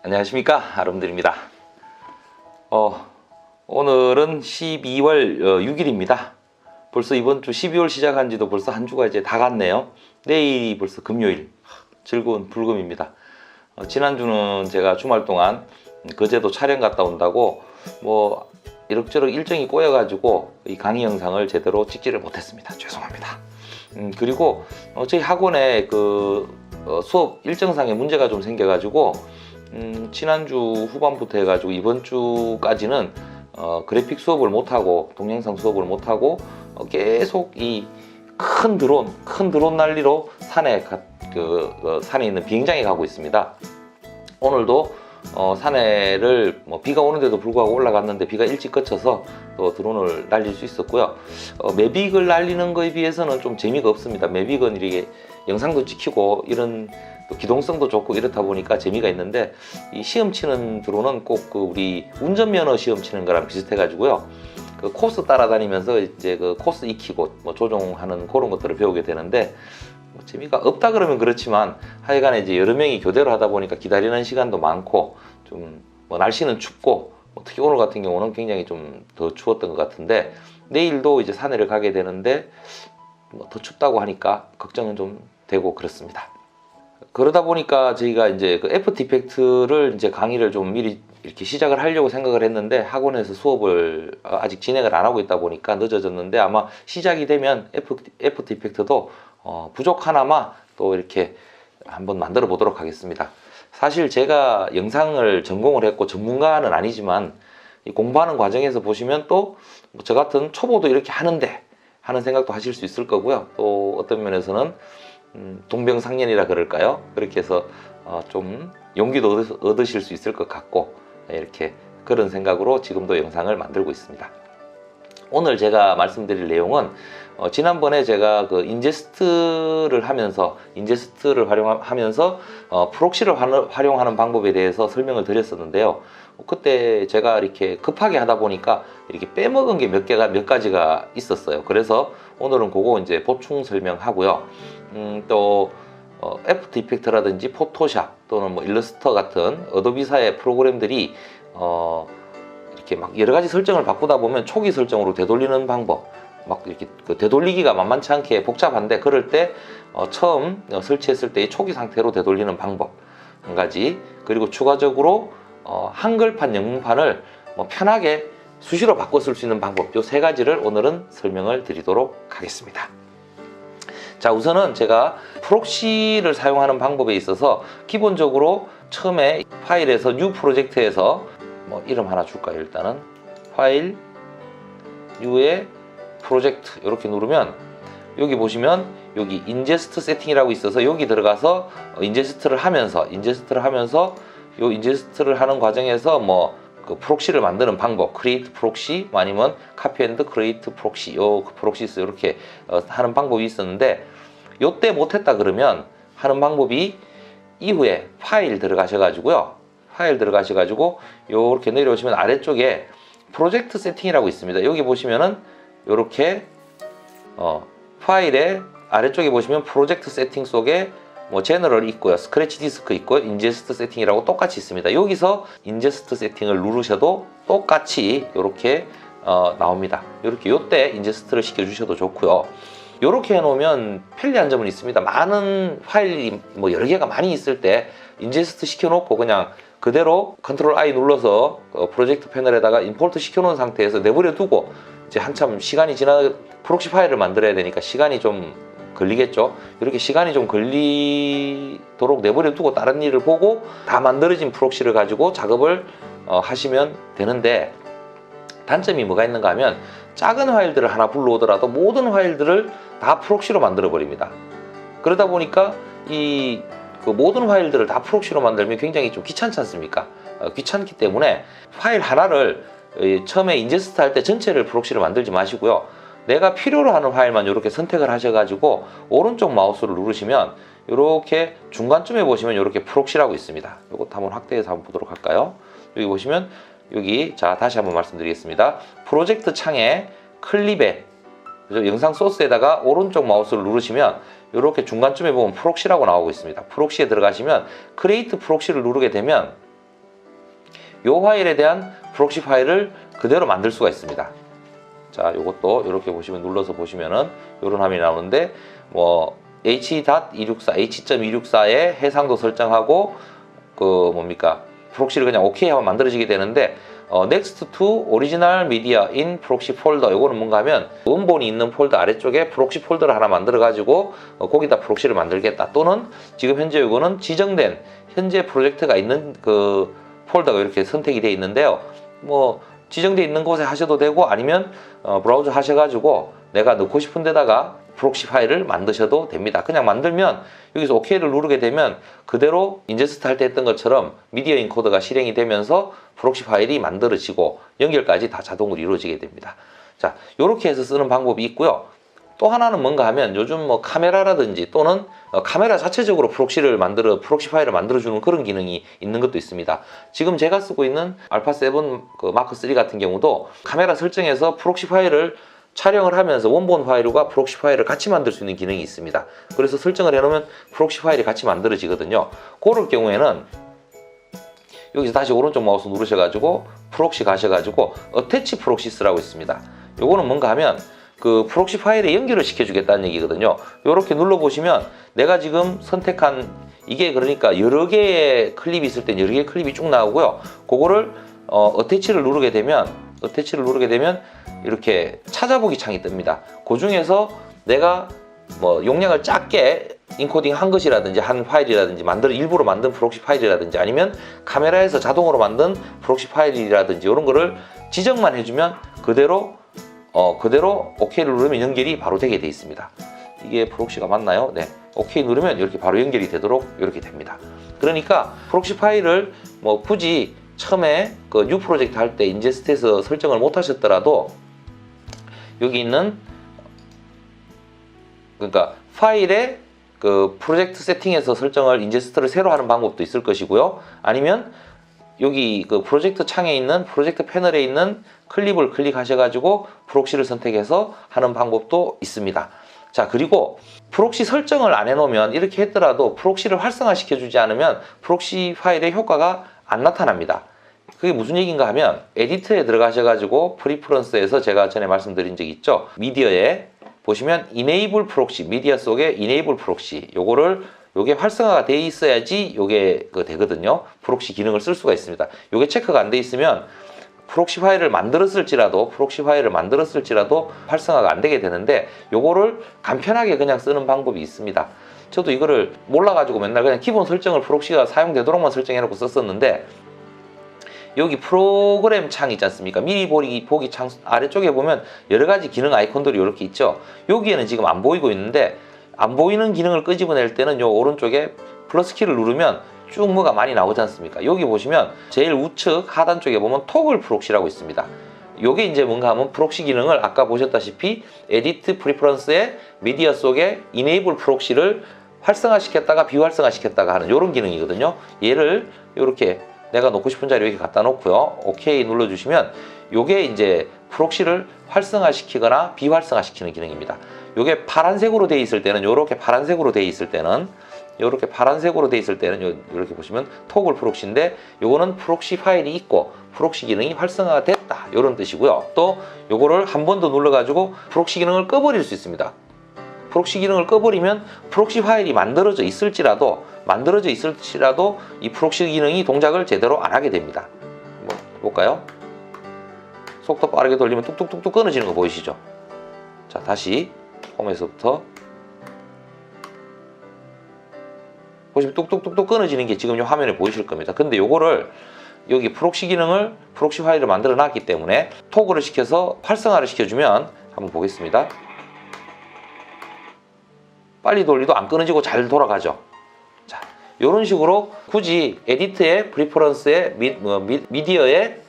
안녕하십니까, 아름들입니다. 오늘은 12월 6일입니다. 벌써 이번 주 12월 시작한 지도 벌써 한 주가 이제 다 갔네요. 내일이 벌써 금요일, 즐거운 불금입니다. 지난주는 제가 주말 동안 거제도 촬영 갔다 온다고 뭐 이럭저럭 일정이 꼬여가지고 이 강의 영상을 제대로 찍지를 못했습니다. 죄송합니다. 그리고 저희 학원에 수업 일정상에 문제가 좀 생겨가지고 지난주 후반부터 해가지고 이번 주까지는 그래픽 수업을 못하고 동영상 수업을 못하고 계속 이 큰 드론 난리로 산에 있는 비행장에 가고 있습니다. 오늘도 산에를 비가 오는데도 불구하고 올라갔는데 비가 일찍 그쳐서 또 드론을 날릴 수 있었고요. 매빅을 날리는 거에 비해서는 좀 재미가 없습니다. 매빅은 이렇게 영상도 찍히고 이런 또 기동성도 좋고 이렇다 보니까 재미가 있는데, 이 시험 치는 드론은 꼭 우리 운전면허 시험 치는 거랑 비슷해 가지고요. 코스 따라다니면서 이제 코스 익히고 조종하는 그런 것들을 배우게 되는데, 재미가 없다 그러면 그렇지만 하여간에 이제 여러 명이 교대로 하다 보니까 기다리는 시간도 많고 좀 날씨는 춥고 특히 오늘 같은 경우는 굉장히 좀 더 추웠던 것 같은데, 내일도 이제 산에를 가게 되는데 더 춥다고 하니까 걱정은 좀 되고 그렇습니다. 그러다 보니까 저희가 이제 애프터 이펙트를 이제 강의를 좀 미리 이렇게 시작을 하려고 생각을 했는데, 학원에서 수업을 아직 진행을 안 하고 있다 보니까 늦어졌는데, 아마 시작이 되면 애프터 이펙트도 부족하나마 또 이렇게 한번 만들어 보도록 하겠습니다. 사실 제가 영상을 전공을 했고 전문가는 아니지만 이 공부하는 과정에서 보시면 또 저 같은 초보도 이렇게 하는데 하는 생각도 하실 수 있을 거고요. 또 어떤 면에서는 동병상련이라 그럴까요? 그렇게 해서 좀 용기도 얻으실 수 있을 것 같고, 이렇게 그런 생각으로 지금도 영상을 만들고 있습니다. 오늘 제가 말씀드릴 내용은 지난번에 제가 인제스트를 활용하면서 프록시를 활용하는 방법에 대해서 설명을 드렸었는데요. 그때 제가 이렇게 급하게 하다 보니까 이렇게 빼먹은 게 몇 가지가 있었어요. 그래서 오늘은 그거 이제 보충 설명하고요. 또 애프터 이펙트라든지 포토샵 또는 일러스터 같은 어도비사의 프로그램들이 이렇게 막 여러 가지 설정을 바꾸다 보면 초기 설정으로 되돌리는 방법, 막 이렇게 되돌리기가 만만치 않게 복잡한데, 그럴 때 처음 설치했을 때의 초기 상태로 되돌리는 방법 한 가지, 그리고 추가적으로 한글판 영문판을 편하게 수시로 바꿔 쓸 수 있는 방법, 요 세 가지를 오늘은 설명을 드리도록 하겠습니다. 자, 우선은 제가 프록시를 사용하는 방법에 있어서 기본적으로 처음에 파일에서 뉴 프로젝트에서 이름 하나 줄까요? 일단은 파일 뉴에 프로젝트 이렇게 누르면 여기 보시면 여기 인제스트 세팅이라고 있어서 여기 들어가서 인제스트를 하면서 요 인제스트를 하는 과정에서 프록시를 만드는 방법, create 프록시 아니면 copy and create 프록시, 프록시스 이렇게 하는 방법이 있었는데, 요때 못했다 그러면 하는 방법이 이후에 파일 들어가셔가지고요. 요렇게 내려오시면 아래쪽에 프로젝트 세팅이라고 있습니다. 여기 보시면은 요렇게 파일의 아래쪽에 보시면 프로젝트 세팅 속에 제너럴 있고요, 스크래치 디스크 있고요, 인제스트 세팅이라고 똑같이 있습니다. 여기서 인제스트 세팅을 누르셔도 똑같이 이렇게 나옵니다. 이렇게 요때 인제스트를 시켜주셔도 좋고요. 이렇게 해놓으면 편리한 점은 있습니다. 많은 파일이 여러 개가 많이 있을 때 인제스트 시켜놓고 그냥 그대로 컨트롤 I 눌러서 프로젝트 패널에다가 임포트 시켜놓은 상태에서 내버려 두고 이제 한참 시간이 프록시 파일을 만들어야 되니까 시간이 좀 걸리겠죠. 이렇게 시간이 좀 걸리도록 내버려 두고 다른 일을 보고 다 만들어진 프록시를 가지고 작업을 하시면 되는데, 단점이 뭐가 있는가 하면 작은 파일들을 하나 불러오더라도 모든 파일들을 다 프록시로 만들어 버립니다. 그러다 보니까 이 모든 파일들을 다 프록시로 만들면 굉장히 좀 귀찮지 않습니까? 귀찮기 때문에 파일 하나를 처음에 인제스트 할 때 전체를 프록시로 만들지 마시고요. 내가 필요로 하는 파일만 이렇게 선택을 하셔가지고 오른쪽 마우스를 누르시면 이렇게 중간쯤에 보시면 이렇게 프록시라고 있습니다. 이것도 한번 확대해서 한번 보도록 할까요? 여기 보시면 자, 다시 한번 말씀드리겠습니다. 프로젝트 창에 클립에 영상 소스에다가 오른쪽 마우스를 누르시면 이렇게 중간쯤에 보면 프록시라고 나오고 있습니다. 프록시에 들어가시면 크리에이트 프록시를 누르게 되면 이 파일에 대한 프록시 파일을 그대로 만들 수가 있습니다. 자, 이것도 이렇게 보시면 눌러서 보시면은 이런 화면이 나오는데 뭐 h.264, h.264의 해상도 설정하고 그 뭡니까 프록시를 그냥 오케이 하면 만들어지게 되는데 next to original media in proxy folder 요거는 뭔가 하면 원본이 있는 폴더 아래쪽에 프록시 폴더를 하나 만들어 가지고 거기다 프록시를 만들겠다 또는 지금 현재 요거는 지정된 현재 프로젝트가 있는 그 폴더가 이렇게 선택이 되어 있는데요. 뭐 지정되어 있는 곳에 하셔도 되고 아니면 브라우저 하셔가지고 내가 넣고 싶은 데다가 프록시 파일을 만드셔도 됩니다. 그냥 만들면 여기서 OK를 누르게 되면 그대로 인제스트 할 때 했던 것처럼 미디어 인코더가 실행이 되면서 프록시 파일이 만들어지고 연결까지 다 자동으로 이루어지게 됩니다. 자, 이렇게 해서 쓰는 방법이 있고요. 또 하나는 뭔가 하면 요즘 뭐 카메라라든지 또는 카메라 자체적으로 프록시 파일을 만들어주는 그런 기능이 있는 것도 있습니다. 지금 제가 쓰고 있는 알파 7 그 마크 3 같은 경우도 카메라 설정에서 프록시 파일을 촬영을 하면서 원본 파일과 프록시 파일을 같이 만들 수 있는 기능이 있습니다. 그래서 설정을 해놓으면 프록시 파일이 같이 만들어지거든요. 그럴 경우에는 여기서 다시 오른쪽 마우스 누르셔가지고 프록시 가셔가지고 어태치 프록시스라고 있습니다. 요거는 뭔가 하면 그 프록시 파일에 연결을 시켜주겠다는 얘기거든요. 이렇게 눌러보시면 내가 지금 선택한 이게 그러니까 여러 개의 클립이 있을 땐 여러 개의 클립이 쭉 나오고요. 그거를 어태치를 누르게 되면 이렇게 찾아보기 창이 뜹니다. 그 중에서 내가 뭐 용량을 작게 인코딩 한 것이라든지 한 파일이라든지 일부러 만든 프록시 파일이라든지 아니면 카메라에서 자동으로 만든 프록시 파일이라든지 이런 거를 지정만 해주면 그대로 OK를 누르면 연결이 바로 되게 돼 있습니다. 이게 프록시가 맞나요? 네. OK 누르면 이렇게 바로 연결이 되도록 이렇게 됩니다. 그러니까 프록시 파일을 뭐 굳이 처음에 그 뉴 프로젝트 할 때 인제스트에서 설정을 못 하셨더라도 여기 있는 그러니까 파일에 그 프로젝트 세팅에서 설정을 인제스트를 새로 하는 방법도 있을 것이고요. 아니면 여기 그 프로젝트 창에 있는 프로젝트 패널에 있는 클립을 클릭하셔가지고 프록시를 선택해서 하는 방법도 있습니다. 자, 그리고 프록시 설정을 안 해놓으면 이렇게 했더라도 프록시를 활성화시켜주지 않으면 프록시 파일의 효과가 안 나타납니다. 그게 무슨 얘기인가 하면 에디트에 들어가셔가지고 프리퍼런스에서 제가 전에 말씀드린 적 있죠. 미디어에 보시면 Enable Proxy, 미디어 속에 Enable Proxy 요게 활성화가 돼 있어야지 요게 되거든요. 프록시 기능을 쓸 수가 있습니다. 요게 체크가 안 돼 있으면 프록시 파일을 만들었을지라도 활성화가 안 되게 되는데 요거를 간편하게 그냥 쓰는 방법이 있습니다. 저도 이거를 몰라가지고 맨날 그냥 기본 설정을 프록시가 사용되도록만 설정해놓고 썼었는데 여기 프로그램 창 있지 않습니까? 미리 보기 창 아래쪽에 보면 여러 가지 기능 아이콘들이 이렇게 있죠. 여기에는 지금 안 보이고 있는데 안 보이는 기능을 끄집어낼 때는 요 오른쪽에 플러스 키를 누르면 쭉 뭐가 많이 나오지 않습니까? 여기 보시면 제일 우측 하단 쪽에 보면 토글 프록시라고 있습니다. 요게 이제 뭔가 하면 프록시 기능을 아까 보셨다시피 에디트 프리퍼런스의 미디어 속에 이네이블 프록시를 활성화시켰다가 비활성화시켰다가 하는 이런 기능이거든요. 얘를 이렇게 내가 놓고 싶은 자리에 이렇게 갖다 놓고요. OK 눌러주시면 요게 이제 프록시를 활성화시키거나 비활성화시키는 기능입니다. 요게 파란색으로 되어 있을 때는 이렇게 파란색으로 되어 있을 때는 이렇게 보시면 토글 프록시인데 요거는 프록시 파일이 있고 프록시 기능이 활성화가 됐다 이런 뜻이고요. 또 요거를 한 번 더 눌러가지고 프록시 기능을 꺼버릴 수 있습니다. 프록시 기능을 꺼버리면 프록시 파일이 만들어져 있을지라도 이 프록시 기능이 동작을 제대로 안 하게 됩니다. 한번 볼까요? 속도 빠르게 돌리면 뚝뚝뚝뚝 끊어지는 거 보이시죠? 자, 다시 홈에서부터 보시면 뚝뚝뚝뚝 끊어지는 게 지금 이 화면에 보이실 겁니다. 근데 요거를 여기 프록시 기능을 프록시 파일을 만들어 놨기 때문에 토글을 시켜서 활성화를 시켜주면 한번 보겠습니다. 빨리 돌리도 안 끊어지고 잘 돌아가죠. 자, 이런 식으로 굳이 에디트의 프리퍼런스의 미디어의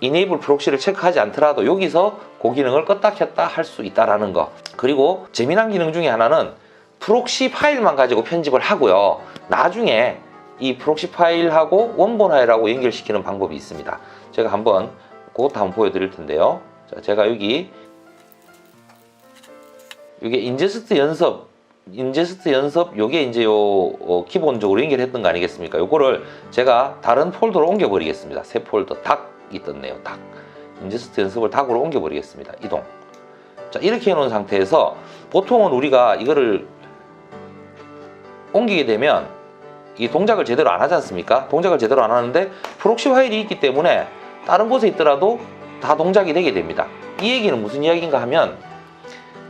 이네이블 프록시를 체크하지 않더라도 여기서 그 기능을 껐다 켰다 할 수 있다라는 거. 그리고 재미난 기능 중에 하나는 프록시 파일만 가지고 편집을 하고요. 나중에 이 프록시 파일하고 원본 파일하고 연결시키는 방법이 있습니다. 제가 그것도 한번 보여드릴 텐데요. 자, 제가 이게 인제스트 연습 인제스트 연습 요게 이제 기본적으로 연결했던 거 아니겠습니까? 요거를 제가 다른 폴더로 옮겨 버리겠습니다. 새 폴더 닭이 떴네요. 닭. 인제스트 연습을 닭으로 옮겨 버리겠습니다. 이동. 자, 이렇게 해 놓은 상태에서 보통은 우리가 이거를 옮기게 되면 이 동작을 제대로 안 하지 않습니까? 동작을 제대로 안 하는데 프록시 파일이 있기 때문에 다른 곳에 있더라도 다 동작이 되게 됩니다. 이 얘기는 무슨 이야기인가 하면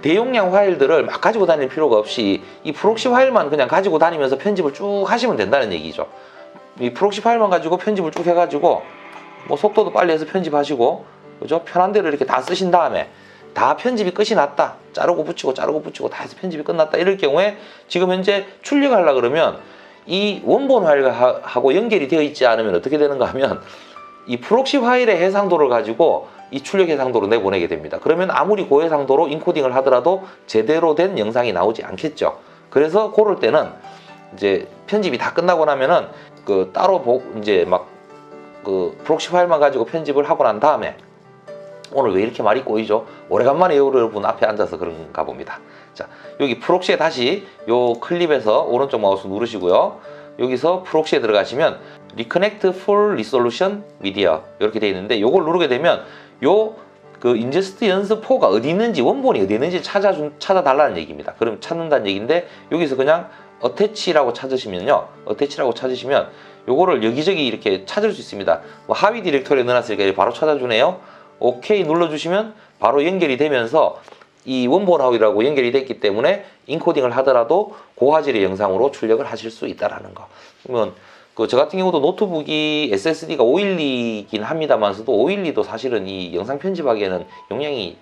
대용량 파일들을 막 가지고 다닐 필요가 없이 이 프록시 파일만 그냥 가지고 다니면서 편집을 쭉 하시면 된다는 얘기죠. 이 프록시 파일만 가지고 편집을 쭉 해가지고 뭐 속도도 빨리 해서 편집하시고, 그죠? 편한 대로 이렇게 다 쓰신 다음에 다 편집이 끝이 났다. 자르고 붙이고 다 해서 편집이 끝났다. 이럴 경우에 지금 현재 출력하려고 그러면 이 원본 파일하고 연결이 되어 있지 않으면 어떻게 되는가 하면 이 프록시 파일의 해상도를 가지고 이 출력 해상도로 내보내게 됩니다. 그러면 아무리 고해상도로 인코딩을 하더라도 제대로 된 영상이 나오지 않겠죠. 그래서 그럴 때는 이제 편집이 다 끝나고 나면은 그 따로 이제 막 그 프록시 파일만 가지고 편집을 하고 난 다음에, 오늘 왜 이렇게 말이 꼬이죠? 오래간만에 여러분 앞에 앉아서 그런가 봅니다. 자, 여기 프록시에 다시 요 클립에서 오른쪽 마우스 누르시고요. 여기서 프록시에 들어가시면 Reconnect Full Resolution Media 이렇게 되어 있는데, 요걸 누르게 되면 요 그 인제스트 연습 4가 어디 있는지, 원본이 어디 있는지 찾아달라는 얘기입니다. 그럼 찾는다는 얘기인데, 여기서 그냥 어태치라고 찾으시면요. 어태치라고 찾으시면 요거를 여기저기 이렇게 찾을 수 있습니다. 뭐 하위 디렉토리에 넣어놨으니까 바로 찾아주네요. 오케이 눌러주시면 바로 연결이 되면서 이 원본하고라고 연결이 됐기 때문에 인코딩을 하더라도 고화질의 영상으로 출력을 하실 수 있다라는 거. 그러면 저 같은 경우도 노트북이 SSD가 512이긴 합니다만서도 512도 사실은 이 영상 편집하기에는 용량이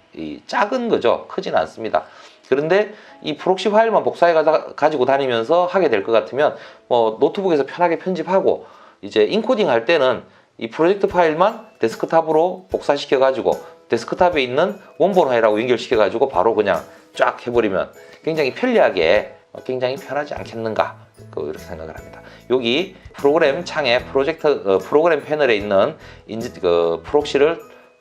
작은 거죠. 크지는 않습니다. 그런데 이 프록시 파일만 복사해 가지고 다니면서 하게 될 것 같으면 뭐 노트북에서 편하게 편집하고, 이제 인코딩 할 때는 이 프로젝트 파일만 데스크탑으로 복사시켜 가지고 데스크탑에 있는 원본 파일하고 연결시켜 가지고 바로 그냥 쫙 해버리면 굉장히 편리하게, 굉장히 편하지 않겠는가, 이렇게 생각을 합니다. 여기 프로그램 창에 프로그램 패널에 있는 프록시를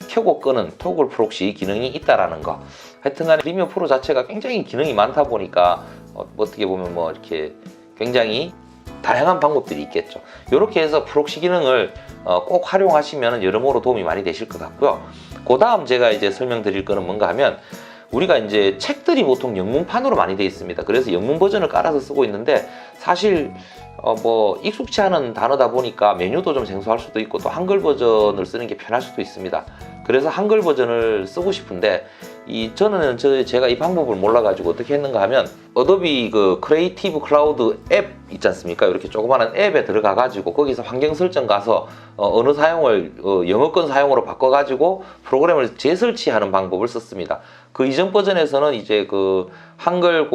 켜고 끄는 토글 프록시 기능이 있다라는 거. 하여튼간에 프리미어 프로 자체가 굉장히 기능이 많다 보니까 어떻게 보면 뭐 이렇게 굉장히 다양한 방법들이 있겠죠. 이렇게 해서 프록시 기능을 꼭 활용하시면 여러모로 도움이 많이 되실 것 같고요. 그 다음 제가 이제 설명드릴 거는 뭔가 하면, 우리가 이제 책들이 보통 영문판으로 많이 되어 있습니다. 그래서 영문 버전을 깔아서 쓰고 있는데, 사실 뭐 익숙치 않은 단어다 보니까 메뉴도 좀 생소할 수도 있고, 또 한글 버전을 쓰는 게 편할 수도 있습니다. 그래서 한글 버전을 쓰고 싶은데, 저는 제가 이 방법을 몰라가지고 어떻게 했는가 하면, 어도비 크리에이티브 클라우드 앱 있지 않습니까? 이렇게 조그마한 앱에 들어가가지고 거기서 환경 설정 가서 언어 사용을 영어권 사용으로 바꿔가지고 프로그램을 재설치하는 방법을 썼습니다. 그 이전 버전에서는 이제 한글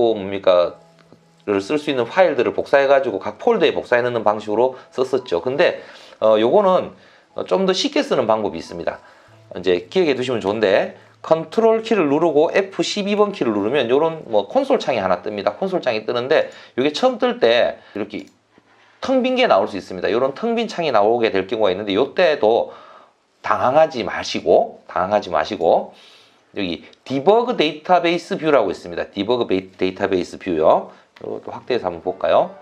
를 쓸 수 있는 파일들을 복사해가지고 각 폴더에 복사해 넣는 방식으로 썼었죠. 근데 요거는 좀 더 쉽게 쓰는 방법이 있습니다. 이제 기억해 두시면 좋은데, 컨트롤 키를 누르고 F12번 키를 누르면 요런 콘솔 창이 하나 뜹니다. 콘솔 창이 뜨는데, 이게 처음 뜰 때 이렇게 텅 빈 게 나올 수 있습니다. 이런 텅 빈 창이 나오게 될 경우가 있는데, 요때도 당황하지 마시고 여기 디버그 데이터베이스 뷰라고 있습니다. 디버그 데이터베이스 뷰요. 이것도 확대해서 한번 볼까요?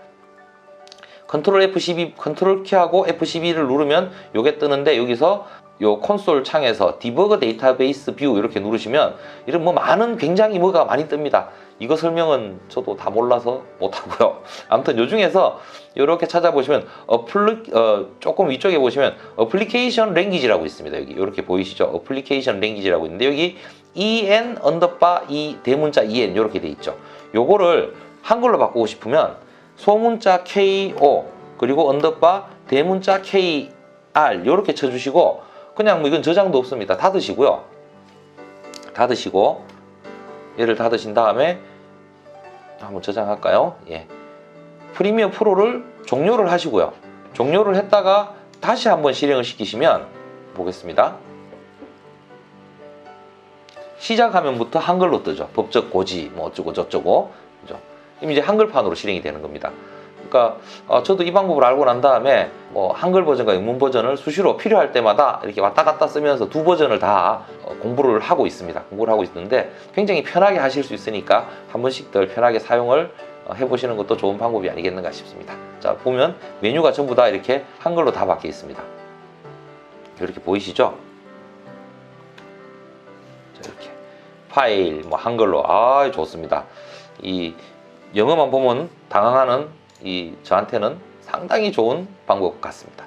컨트롤 F12, 컨트롤 키하고 F12를 누르면 요게 뜨는데, 여기서 요 콘솔 창에서 디버그 데이터베이스 뷰 이렇게 누르시면 이런 많은 굉장히 뭐가 많이 뜹니다. 이거 설명은 저도 다 몰라서 못하고요. 아무튼 요 중에서 이렇게 찾아보시면 조금 위쪽에 보시면 어플리케이션 랭귀지라고 있습니다. 여기 이렇게 보이시죠? 어플리케이션 랭귀지라고 있는데, 여기 en 이 대문자 en 이렇게 돼 있죠. 요거를 한글로 바꾸고 싶으면 소문자 KO 그리고 언더바 대문자 KR 이렇게 쳐주시고, 그냥 이건 저장도 없습니다. 닫으시고요. 얘를 닫으신 다음에 한번 저장할까요? 예. 프리미어 프로를 종료를 하시고요. 종료를 했다가 다시 한번 실행을 시키시면 보겠습니다. 시작 화면부터 한글로 뜨죠. 법적 고지 어쩌고 저쩌고, 그죠? 이제 한글판으로 실행이 되는 겁니다. 그러니까 저도 이 방법을 알고 난 다음에 한글 버전과 영문 버전을 수시로 필요할 때마다 이렇게 왔다 갔다 쓰면서 두 버전을 다 공부를 하고 있습니다. 공부를 하고 있는데 굉장히 편하게 하실 수 있으니까 한 번씩들 편하게 사용을 해보시는 것도 좋은 방법이 아니겠는가 싶습니다. 자, 보면 메뉴가 전부 다 이렇게 한글로 다 바뀌어 있습니다. 이렇게 보이시죠? 자, 이렇게 파일 뭐 한글로 좋습니다. 이 영어만 보면 당황하는 저한테는 상당히 좋은 방법 같습니다.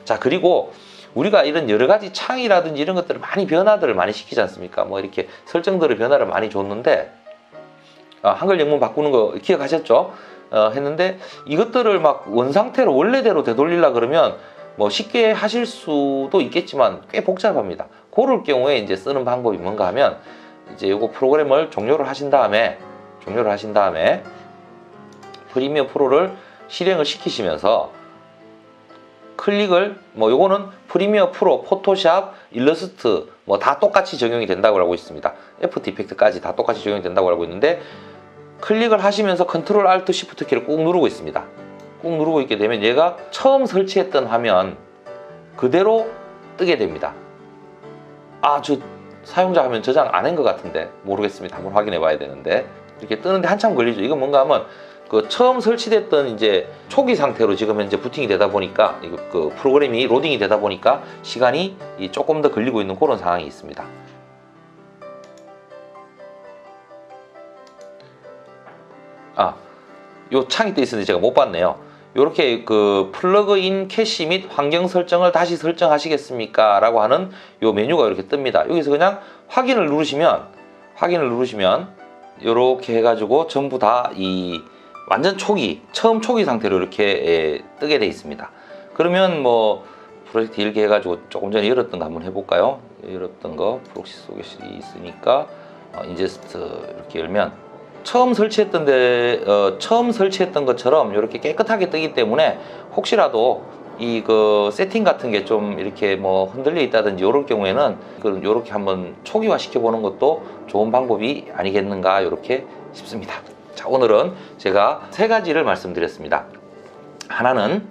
자, 그리고 우리가 이런 여러 가지 창이라든지 이런 것들을 변화들을 많이 시키지 않습니까? 뭐 이렇게 설정들의 변화를 많이 줬는데 한글 영문 바꾸는 거 기억하셨죠? 했는데 이것들을 막 원상태로 원래대로 되돌리려 그러면 뭐 쉽게 하실 수도 있겠지만 꽤 복잡합니다. 그럴 경우에 이제 쓰는 방법이 뭔가 하면 이제 요거 프로그램을 종료를 하신 다음에 프리미어 프로를 실행을 시키시면서 클릭을 요거는 프리미어 프로, 포토샵, 일러스트 다 똑같이 적용이 된다고 알고 있습니다. 애프터 이펙트까지 다 똑같이 적용이 된다고 알고 있는데 클릭을 하시면서 컨트롤 알트 시프트 키를 꾹 누르고 있습니다. 꾹 누르고 있게 되면 얘가 처음 설치했던 화면 그대로 뜨게 됩니다. 저 사용자 화면 저장 안 한 것 같은데 모르겠습니다. 한번 확인해 봐야 되는데 이렇게 뜨는데 한참 걸리죠. 이건 뭔가 하면 처음 설치됐던 이제 초기 상태로 지금 현재 부팅이 되다 보니까 프로그램이 로딩이 되다 보니까 시간이 조금 더 걸리고 있는 그런 상황이 있습니다. 요 창이 떠 있었는데 제가 못 봤네요. 이렇게 플러그인 캐시 및 환경 설정을 다시 설정하시겠습니까? 라고 하는 요 메뉴가 이렇게 뜹니다. 여기서 그냥 확인을 누르시면 이렇게 해가지고 전부 다 완전 처음 초기 상태로 이렇게 뜨게 돼 있습니다. 그러면 프로젝트 일개 해가지고 조금 전에 열었던 거 한번 해볼까요? 열었던 거 프록시 속에 있으니까 인제스트 이렇게 열면 처음 설치했던 것처럼 이렇게 깨끗하게 뜨기 때문에 혹시라도 세팅 같은 게 좀 이렇게 흔들려 있다든지 이럴 경우에는 이렇게 한번 초기화 시켜보는 것도 좋은 방법이 아니겠는가 이렇게 싶습니다. 자, 오늘은 제가 세 가지를 말씀드렸습니다. 하나는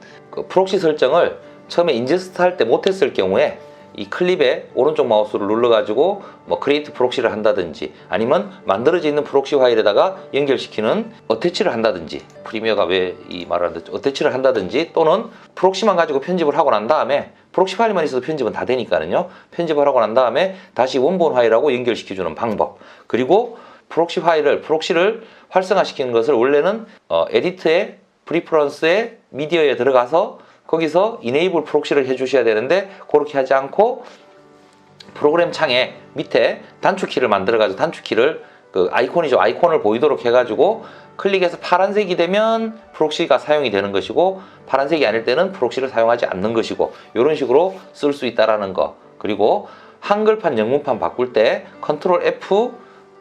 프록시 설정을 처음에 인제스트 할 때 못했을 경우에 이 클립에 오른쪽 마우스를 눌러가지고 크리에이트 프록시를 한다든지 아니면 만들어져 있는 프록시 파일에다가 연결시키는 어태치를 한다든지 프리미어가 왜 이 말을 하는지 어태치를 한다든지 또는 프록시만 가지고 편집을 하고 난 다음에 프록시 파일만 있어도 편집은 다 되니까요. 편집을 하고 난 다음에 다시 원본 파일하고 연결시켜주는 방법 그리고 프록시를 활성화시키는 것을 원래는 에디트에 프리퍼런스에 미디어에 들어가서 거기서 이네이블 프록시를 해주셔야 되는데 그렇게 하지 않고 프로그램 창에 밑에 단축키를 만들어가지고 단축키를 아이콘을 보이도록 해가지고 클릭해서 파란색이 되면 프록시가 사용이 되는 것이고 파란색이 아닐 때는 프록시를 사용하지 않는 것이고 이런 식으로 쓸 수 있다라는 거. 그리고 한글판 영문판 바꿀 때 컨트롤 F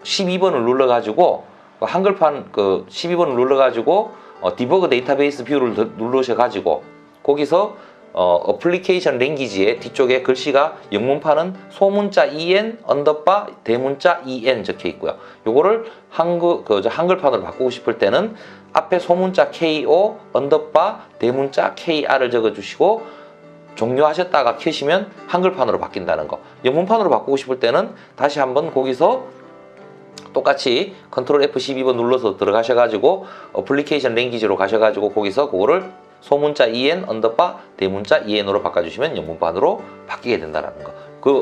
12번을 눌러가지고 한글판 12번을 눌러가지고 디버그 데이터베이스 뷰를 누르셔가지고 거기서 어플리케이션 랭귀지의 뒤쪽에 글씨가 영문판은 소문자 EN 언더바 대문자 EN 적혀 있고요. 요거를 한글판으로 바꾸고 싶을 때는 앞에 소문자 KO 언더바 대문자 KR을 적어 주시고 종료하셨다가 켜시면 한글판으로 바뀐다는 거. 영문판으로 바꾸고 싶을 때는 다시 한번 거기서 똑같이 컨트롤 F12번 눌러서 들어가셔가지고 어플리케이션 랭귀지로 가셔가지고 거기서 그거를 소문자 EN 언더바 대문자 EN으로 바꿔주시면 영문판으로 바뀌게 된다는 거.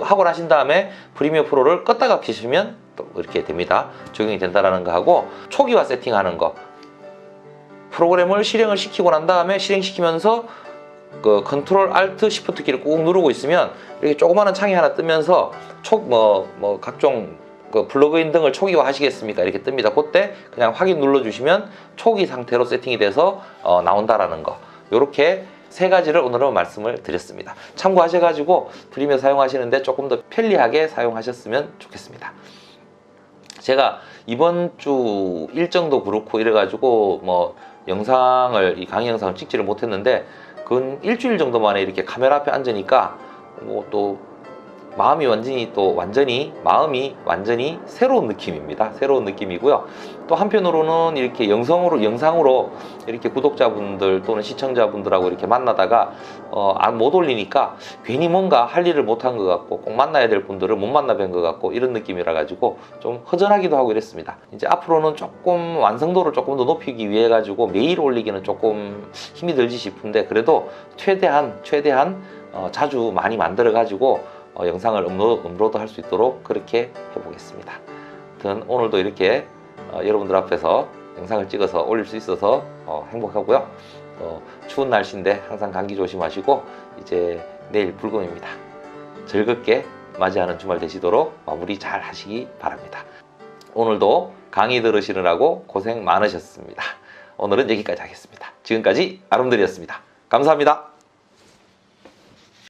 하고 나신 다음에 프리미어 프로를 껐다가 켜시면 또 이렇게 됩니다. 적용이 된다는 거 하고 초기화 세팅하는 거. 프로그램을 실행을 시키고 난 다음에 실행시키면서 컨트롤 알트 시프트 키를 꾹 누르고 있으면 이렇게 조그마한 창이 하나 뜨면서 각종 플러그인 등을 초기화 하시겠습니까? 이렇게 뜹니다. 그때 그냥 확인 눌러주시면 초기 상태로 세팅이 돼서 나온다라는 거. 이렇게 세 가지를 오늘은 말씀을 드렸습니다. 참고하셔가지고 프리미어 사용하시는데 조금 더 편리하게 사용하셨으면 좋겠습니다. 제가 이번 주 일정도 그렇고 이래가지고 이 강의 영상을 찍지를 못했는데 근 일주일 정도 만에 이렇게 카메라 앞에 앉으니까 또 마음이 완전히 새로운 느낌입니다. 새로운 느낌이고요. 또 한편으로는 이렇게 영상으로 이렇게 구독자분들 또는 시청자분들하고 이렇게 만나다가 못 올리니까 괜히 뭔가 할 일을 못한 것 같고, 꼭 만나야 될 분들을 못 만나 뵌 것 같고, 이런 느낌이라 가지고 좀 허전하기도 하고 이랬습니다. 이제 앞으로는 조금 완성도를 조금 더 높이기 위해 가지고 매일 올리기는 조금 힘이 들지 싶은데, 그래도 최대한 자주 많이 만들어 가지고 영상을 업로드 할 수 있도록 그렇게 해보겠습니다. 아무튼 오늘도 이렇게 여러분들 앞에서 영상을 찍어서 올릴 수 있어서 행복하고요. 추운 날씨인데 항상 감기 조심하시고, 이제 내일 불금입니다. 즐겁게 맞이하는 주말 되시도록 마무리 잘 하시기 바랍니다. 오늘도 강의 들으시느라고 고생 많으셨습니다. 오늘은 여기까지 하겠습니다. 지금까지 아름드리였습니다. 감사합니다.